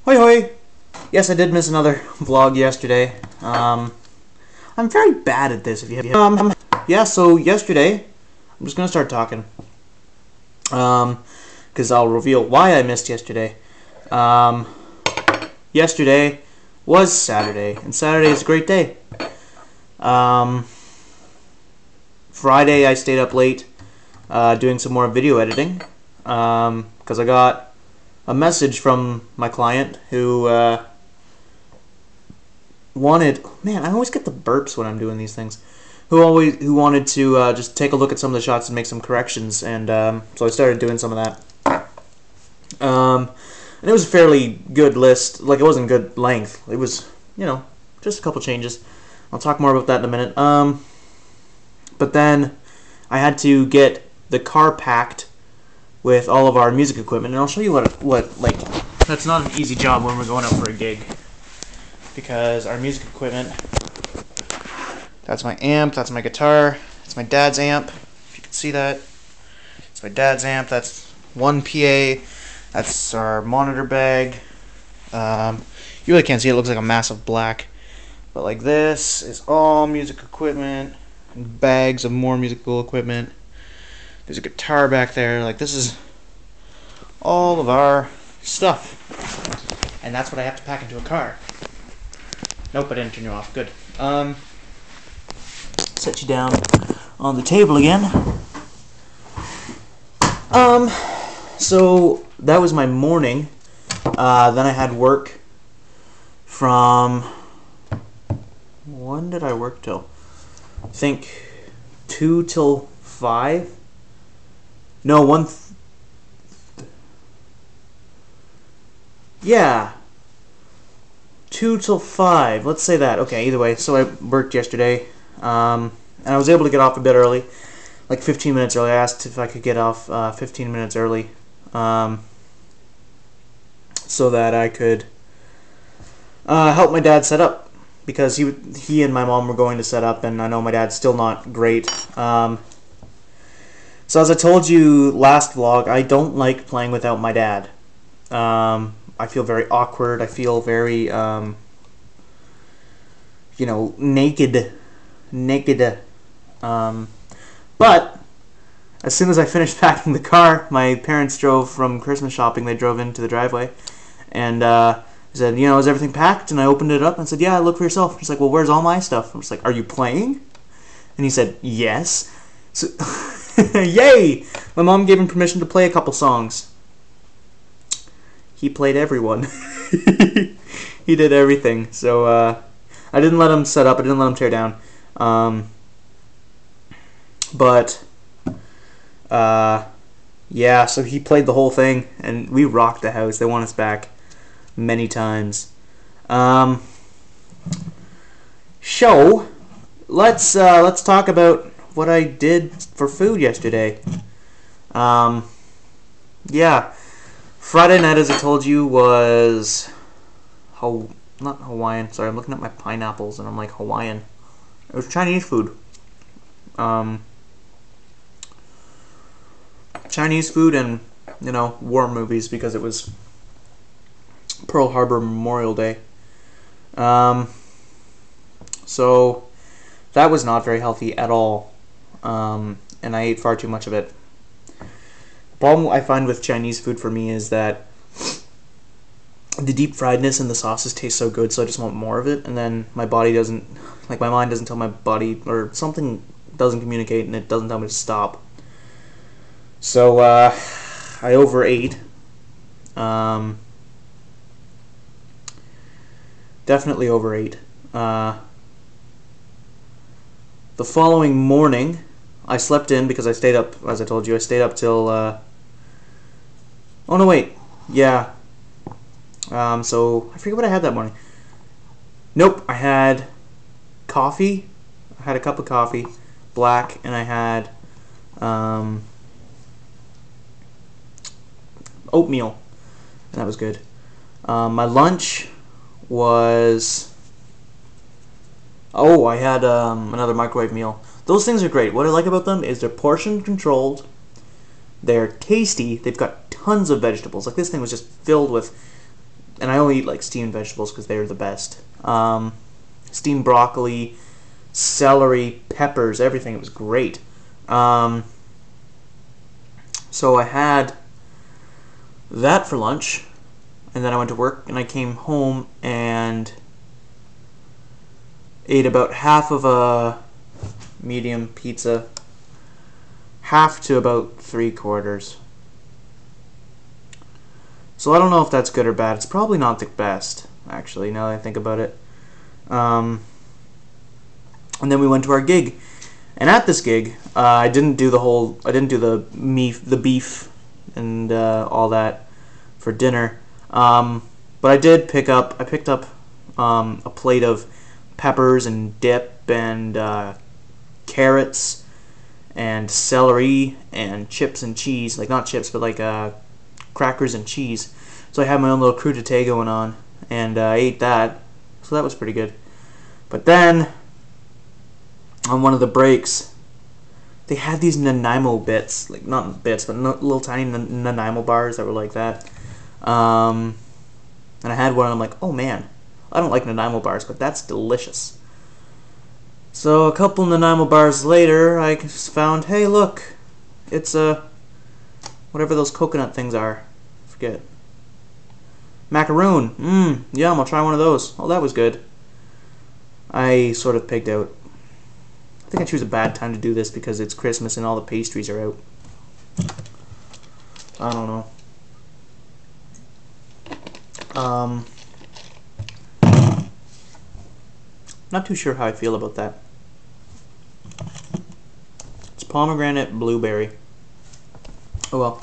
Hoi hoi! Yes, I did miss another vlog yesterday. I'm very bad at this. If you have, yeah. So yesterday, I'm just gonna start talking. Because I'll reveal why I missed yesterday. Yesterday was Saturday, and Saturday is a great day. Friday I stayed up late, doing some more video editing, because I got a message from my client who wanted. Man, I always get the burps when I'm doing these things. Who wanted to just take a look at some of the shots and make some corrections, and so I started doing some of that. And it was a fairly good list. Like, it wasn't good length. It was, just a couple changes. I'll talk more about that in a minute. But then I had to get the car packed with all of our music equipment, and I'll show you what like, that's not an easy job when we're going out for a gig, because our music equipment, that's my amp, that's my guitar, it's my dad's amp, if you can see that, it's my dad's amp, that's one PA, that's our monitor bag, you really can't see it, looks like a massive black, but like this is all music equipment, and bags of more musical equipment. There's a guitar back there. Like, this is all of our stuff. And that's what I have to pack into a car. Nope, I didn't turn you off. Good. Set you down on the table again. So that was my morning. Then I had work from... When did I work till? I think 2 till 5. No, yeah, 2 till 5. Let's say that. Okay, either way. So I worked yesterday, and I was able to get off a bit early, like 15 minutes early. I asked if I could get off 15 minutes early, so that I could help my dad set up, because he and my mom were going to set up, and I know my dad's still not great. So as I told you last vlog, I don't like playing without my dad. I feel very awkward. I feel very, naked. But as soon as I finished packing the car, my parents drove from Christmas shopping. They drove into the driveway, and said, is everything packed? And I opened it up and said, yeah, look for yourself. He's like, well, where's all my stuff? I'm just like, are you playing? And he said, yes. So yay! My mom gave him permission to play a couple songs. He played everyone. He did everything. So I didn't let him set up. I didn't let him tear down. Yeah, so he played the whole thing, and we rocked the house. They want us back many times. Let's talk about what I did for food yesterday. Yeah, Friday night, as I told you, was not Hawaiian. Sorry, I'm looking at my pineapples and I'm like, Hawaiian. It was Chinese food. Chinese food and war movies, because it was Pearl Harbor Memorial Day. So that was not very healthy at all. And I ate far too much of it. The problem I find with Chinese food for me is that the deep friedness and the sauces taste so good, so I just want more of it, and then my body doesn't, like, my mind doesn't tell my body, or something doesn't communicate, and it doesn't tell me to stop. So I overate. Definitely overate. The following morning, I slept in because I stayed up, as I told you, I stayed up till, oh no, wait, yeah, so I forget what I had that morning. Nope, I had coffee, I had a cup of coffee, black, and I had, oatmeal, and that was good. My lunch was, I had another microwave meal. Those things are great. What I like about them is they're portion controlled, they're tasty, they've got tons of vegetables. Like, this thing was just filled with and I only eat like steamed vegetables because they're the best. Steamed broccoli, celery, peppers, everything. It was great. So I had that for lunch, and then I went to work, and I came home and ate about half of a medium pizza, half to about 3/4. So I don't know if that's good or bad. It's probably not the best, actually, now that I think about it. And then we went to our gig, and at this gig, I didn't do the beef and all that for dinner. But I picked up a plate of peppers and dip and carrots and celery and chips and cheese, like not chips, but like crackers and cheese. So I had my own little crudité going on, and I ate that. So that was pretty good. But then on one of the breaks, they had these Nanaimo bits, like not bits, but little tiny Nanaimo bars that were like that. And I had one, and I'm like, oh man, I don't like Nanaimo bars, but that's delicious. So a couple Nanaimo bars later, I found, hey look, it's whatever those coconut things are. I forget. Macaroon. Yum, I'll try one of those. Oh, that was good. I sort of pigged out. I think I choose a bad time to do this because it's Christmas and all the pastries are out. I don't know. Not too sure how I feel about that. It's pomegranate blueberry. Oh well.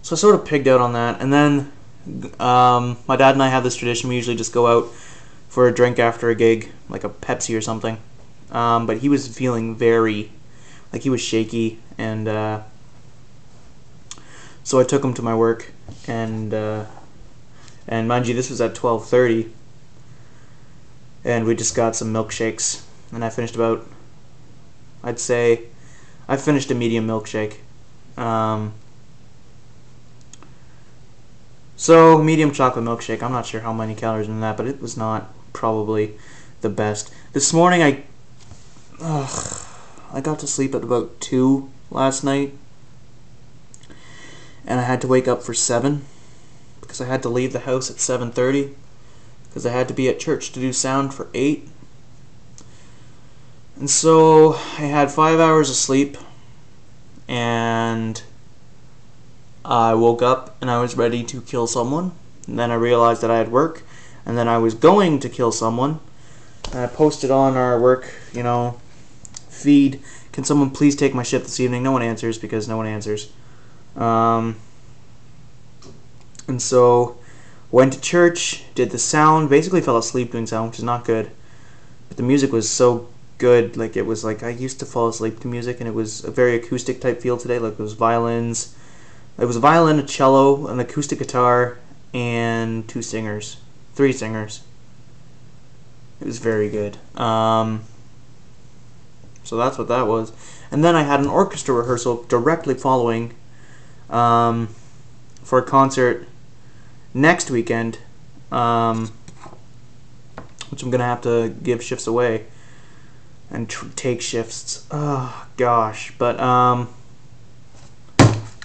So I sort of pigged out on that, and then my dad and I have this tradition. We usually just go out for a drink after a gig, like a Pepsi or something. But he was feeling very, like he was shaky, and so I took him to my work, and mind you, this was at 12:30, and we just got some milkshakes, and I finished about, I'd say, I finished a medium milkshake. So medium chocolate milkshake. I'm not sure how many calories in that, but it was not probably the best. This morning I got to sleep at about 2 last night, and I had to wake up for 7 because I had to leave the house at 7:30 because I had to be at church to do sound for 8. And so I had 5 hours of sleep, and I woke up and I was ready to kill someone, and then I realized that I had work, and then I was going to kill someone, and I posted on our work, feed, can someone please take my shift this evening? No one answers because no one answers. And so went to church, did the sound, basically fell asleep doing sound, which is not good, but the music was so good. Like, it was like I used to fall asleep to music, and it was a very acoustic type feel today. Like, it was violins. It was a violin, a cello, an acoustic guitar, and 3 singers. It was very good. So that's what that was. And then I had an orchestra rehearsal directly following for a concert next weekend, which I'm going to have to give shifts away and take shifts. Oh, gosh. But,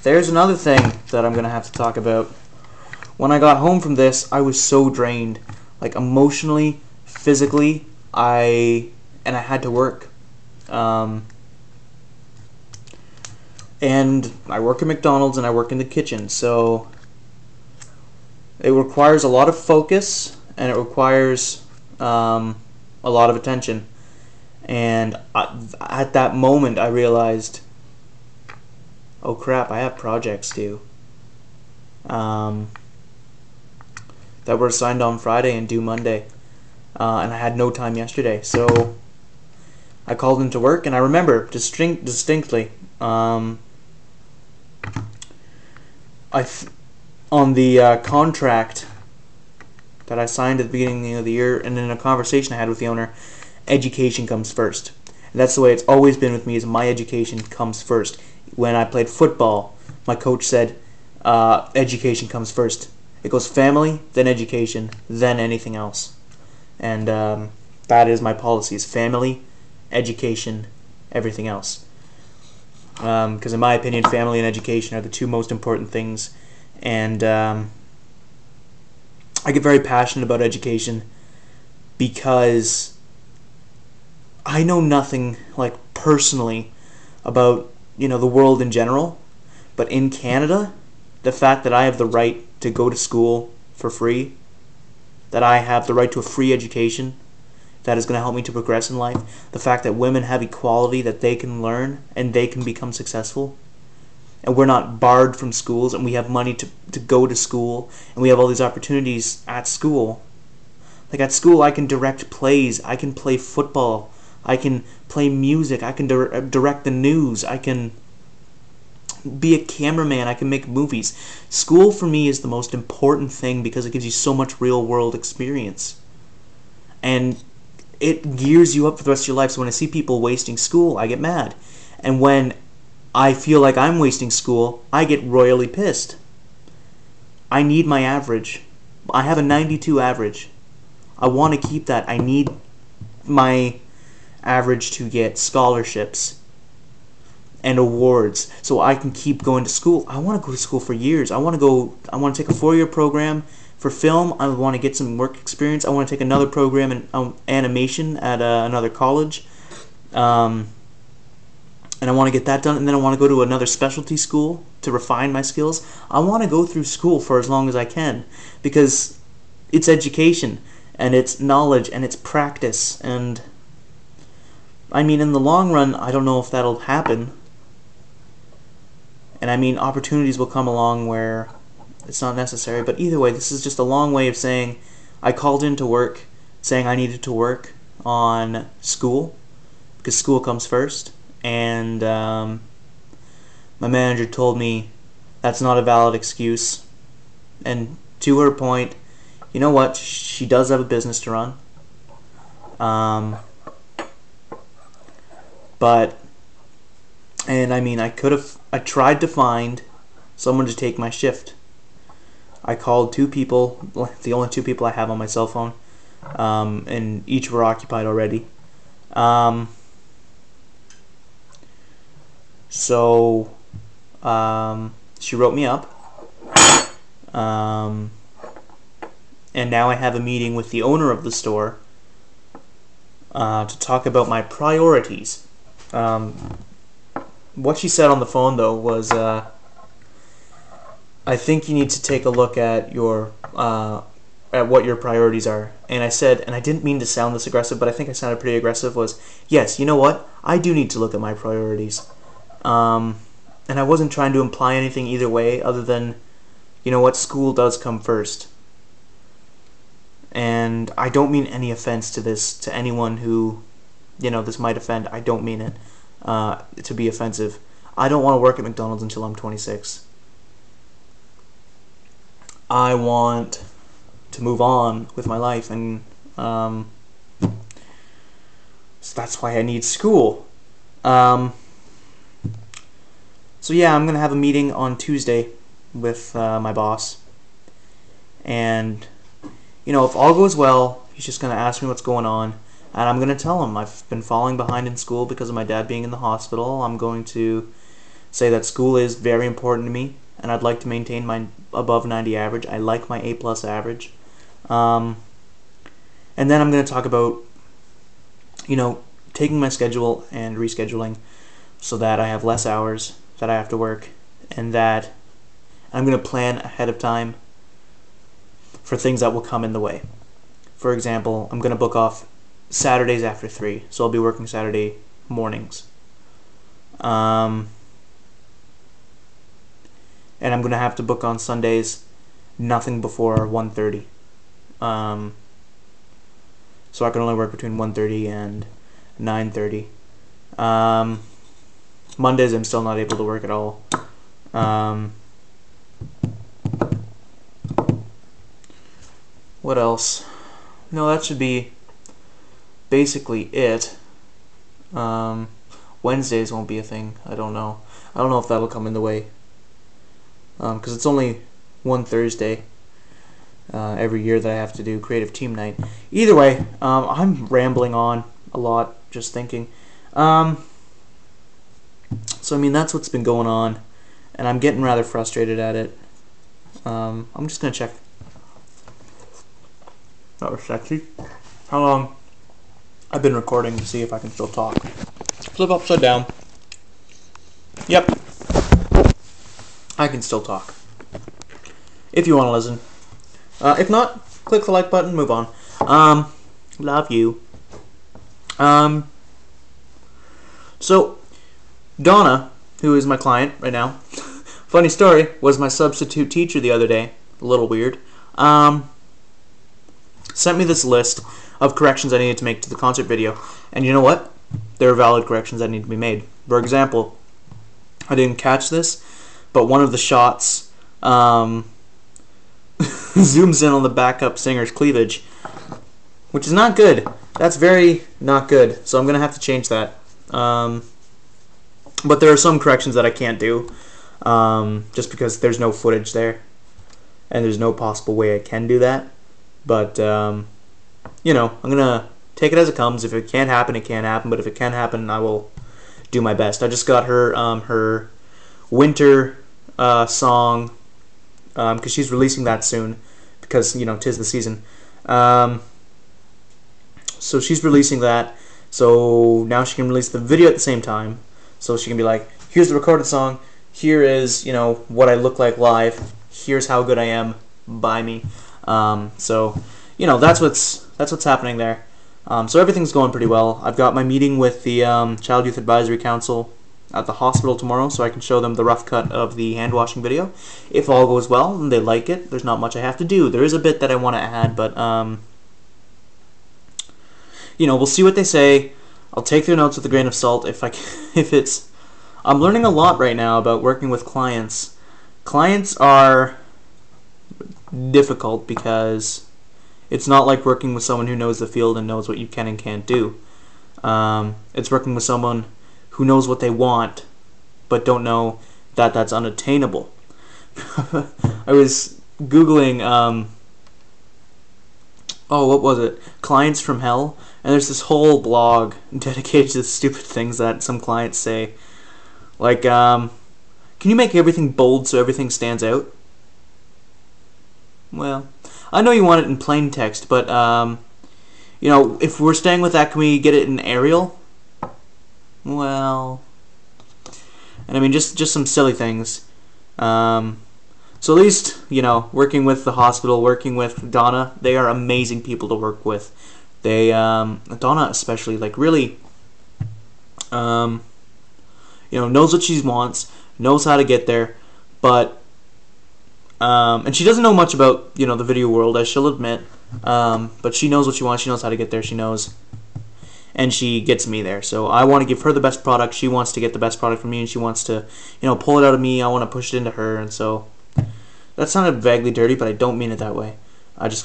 there's another thing that I'm going to have to talk about. When I got home from this, I was so drained. Like, emotionally, physically, and I had to work. And I work at McDonald's, and I work in the kitchen, so it requires a lot of focus, and it requires a lot of attention. And at that moment, I realized, oh crap, I have projects due that were assigned on Friday and due Monday, and I had no time yesterday. So I called into work, and I remember distinctly on the contract that I signed at the beginning of the year, and in a conversation I had with the owner, education comes first. And that's the way it's always been with me, is my education comes first. When I played football, my coach said, education comes first. It goes family, then education, then anything else. And that is my policy: is family, education, everything else. Because in my opinion, family and education are the two most important things. And I get very passionate about education because I know nothing, like, personally about, the world in general. But in Canada, the fact that I have the right to go to school for free, that I have the right to a free education that is going to help me to progress in life, the fact that women have equality, that they can learn and they can become successful, and we're not barred from schools, and we have money to go to school, and we have all these opportunities at school. Like, at school, I can direct plays, I can play football, I can play music, I can direct the news, I can be a cameraman, I can make movies. School for me is the most important thing because it gives you so much real world experience. And it gears you up for the rest of your life. So when I see people wasting school, I get mad. And when I feel like I'm wasting school, I get royally pissed. I need my average. I have a 92 average. I want to keep that. I need my average to get scholarships and awards so I can keep going to school. I want to go to school for years. I want to take a 4-year program for film. I want to get some work experience. I want to take another program in animation at another college. And I want to get that done, and then I want to go to another specialty school to refine my skills. I want to go through school for as long as I can because it's education and it's knowledge and it's practice. And I mean, in the long run, I don't know if that'll happen. And I mean, opportunities will come along where it's not necessary. But either way, this is just a long way of saying I called in to work, saying I needed to work on school because school comes first. And my manager told me that's not a valid excuse. And to her point, you know what? She does have a business to run. And I mean, I tried to find someone to take my shift. I called 2 people, the only 2 people I have on my cell phone, and each were occupied already. So she wrote me up, and now I have a meeting with the owner of the store to talk about my priorities. What she said on the phone, though, was, I think you need to take a look at at what your priorities are. And I said, and I didn't mean to sound this aggressive, but I think I sounded pretty aggressive, was, yes, you know what? I do need to look at my priorities. And I wasn't trying to imply anything either way other than, you know what, school does come first. And I don't mean any offense to anyone who, this might offend. I don't mean it to be offensive. I don't want to work at McDonald's until I'm 26. I want to move on with my life, and so that's why I need school. So yeah, I'm going to have a meeting on Tuesday with my boss. And, if all goes well, he's just going to ask me what's going on. And I'm going to tell him I've been falling behind in school because of my dad being in the hospital. I'm going to say that school is very important to me, and I'd like to maintain my above 90 average. I like my A+ average. And then I'm going to talk about, taking my schedule and rescheduling so that I have less hours that I have to work, and that I'm going to plan ahead of time for things that will come in the way. For example, I'm going to book off Saturdays after 3, so I'll be working Saturday mornings. And I'm going to have to book on Sundays nothing before 1:30. So I can only work between 1:30 and 9:30. Mondays I'm still not able to work at all. What else? No, that should be basically it. Wednesdays won't be a thing. I don't know. I don't know if that'll come in the way. Because it's only one Thursday. every year that I have to do creative team night. Either way, I'm rambling on a lot, just thinking. So I mean, that's what's been going on, and I'm getting rather frustrated at it. I'm just gonna check. That was sexy. How long I've been recording to see if I can still talk. Flip upside down. Yep. I can still talk. If you want to listen. If not, click the like button, move on. Love you. So, Donna, who is my client right now, funny story, was my substitute teacher the other day. A little weird. Sent me this list of corrections I needed to make to the concert video. And you know what? There are valid corrections that need to be made. For example, I didn't catch this, but one of the shots zooms in on the backup singer's cleavage, which is not good. That's very not good. So I'm going to have to change that. But there are some corrections that I can't do just because there's no footage there. And there's no possible way I can do that. But, you know, I'm going to take it as it comes. If it can't happen, it can't happen. But if it can happen, I will do my best. I just got her her winter song, because she's releasing that soon, because, you know, 'tis the season. So she's releasing that. So now she can release the video at the same time. So she can be like, here's the recorded song. Here is, you know, what I look like live. Here's how good I am. Buy me. So, you know, that's what's happening there. So everything's going pretty well. I've got my meeting with the Child Youth Advisory Council at the hospital tomorrow, so I can show them the rough cut of the hand washing video. If all goes well and they like it, there's not much I have to do. There is a bit that I want to add, but you know, we'll see what they say. I'll take their notes with a grain of salt. I'm learning a lot right now about working with clients. Clients are difficult because it's not like working with someone who knows the field and knows what you can and can't do. It's working with someone who knows what they want but don't know that that's unattainable. I was Googling, what was it? Clients from Hell. And there's this whole blog dedicated to the stupid things that some clients say. Like, can you make everything bold so everything stands out? Well, I know you want it in plain text, but, you know, if we're staying with that, can we get it in Arial? Well, and I mean, just some silly things. So at least, you know, working with the hospital, working with Donna, they are amazing people to work with. They, Donna especially, like, really, you know, knows what she wants, knows how to get there, but, and she doesn't know much about, you know, the video world, as she'll admit, but she knows what she wants, she knows how to get there, she knows, and she gets me there. So I want to give her the best product, she wants to get the best product from me, and she wants to, you know, pull it out of me, I want to push it into her, and so, that sounded vaguely dirty, but I don't mean it that way.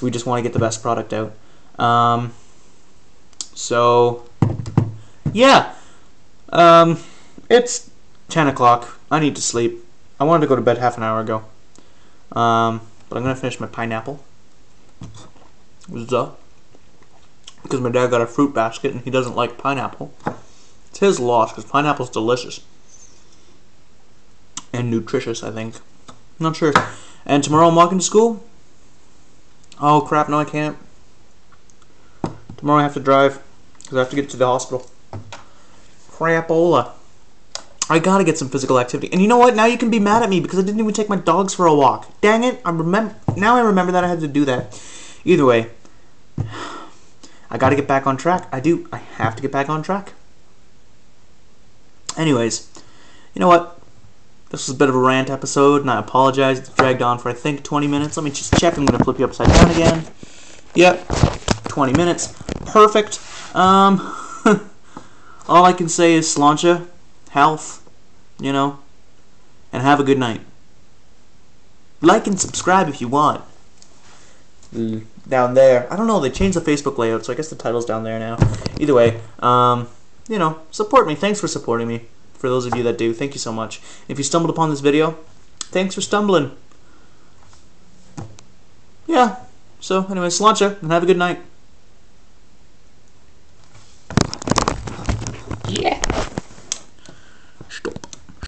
We just want to get the best product out. So, yeah, it's 10 o'clock. I need to sleep. I wanted to go to bed half an hour ago. But I'm going to finish my pineapple. Because my dad got a fruit basket and he doesn't like pineapple. It's his loss because pineapple's delicious. And nutritious, I think. I'm not sure. And tomorrow I'm walking to school. Oh crap, no I can't. Tomorrow I have to drive because I have to get to the hospital. Crapola. I gotta get some physical activity. And you know what? Now you can be mad at me because I didn't even take my dogs for a walk. Dang it. Now I remember that I had to do that. Either way, I gotta get back on track. I do. I have to get back on track. Anyways, you know what? This was a bit of a rant episode, and I apologize. It's dragged on for, I think, 20 minutes. Let me just check. I'm going to flip you upside down again. Yep, 20 minutes. Perfect. All I can say is sláinte, health, you know, and have a good night. Like and subscribe if you want. Down there. I don't know, they changed the Facebook layout, so I guess the title's down there now. Either way, you know, support me. Thanks for supporting me. For those of you that do, thank you so much. If you stumbled upon this video, thanks for stumbling. Yeah, So anyway, cilantro, and have a good night. Yeah. Stop.